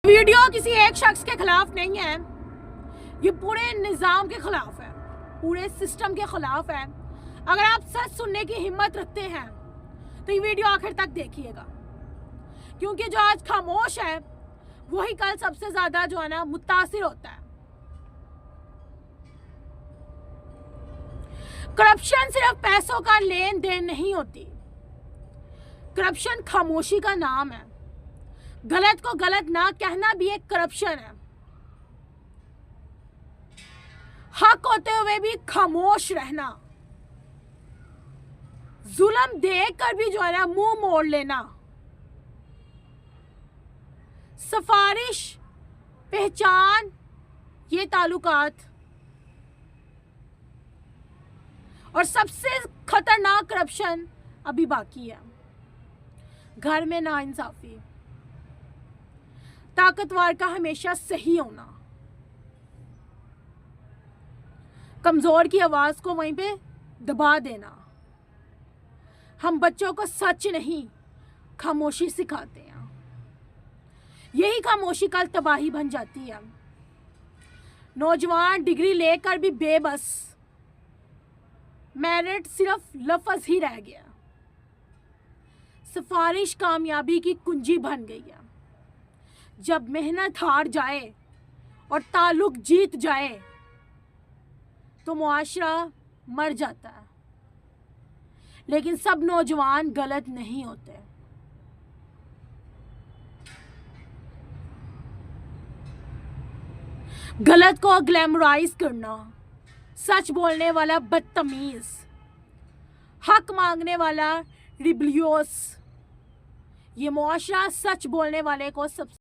Video किसी एक शख्स के खिलाफ नहीं है, ये पूरे निज़ाम के खिलाफ है, पूरे सिस्टम के खिलाफ है। अगर आप सच सुनने की हिम्मत रखते हैं तो ये वीडियो आखिर तक देखिएगा, क्योंकि जो आज खामोश है वही कल सबसे ज्यादा जो है ना मुतासिर होता है। करप्शन सिर्फ पैसों का लेन देन नहीं होती, करप्शन खामोशी का नाम है। गलत को गलत ना कहना भी एक करप्शन है। हक होते हुए भी खामोश रहना, जुल्म देखकर भी जो है ना मुंह मोड़ लेना, सिफारिश, पहचान, ये ताल्लुकात, और सबसे खतरनाक करप्शन अभी बाकी है, घर में नाइंसाफी, ताकतवर का हमेशा सही होना, कमजोर की आवाज को वहीं पे दबा देना। हम बच्चों को सच नहीं खामोशी सिखाते हैं, यही खामोशी कल तबाही बन जाती है। नौजवान डिग्री लेकर भी बेबस, मेरिट सिर्फ लफ्ज ही रह गया, सिफारिश कामयाबी की कुंजी बन गई है। जब मेहनत हार जाए और ताल्लुक जीत जाए तो मुआशरा मर जाता है। लेकिन सब नौजवान गलत नहीं होते। गलत को ग्लैमराइज करना, सच बोलने वाला बदतमीज, हक मांगने वाला रिबलियोस, ये मुआशरा सच बोलने वाले को सब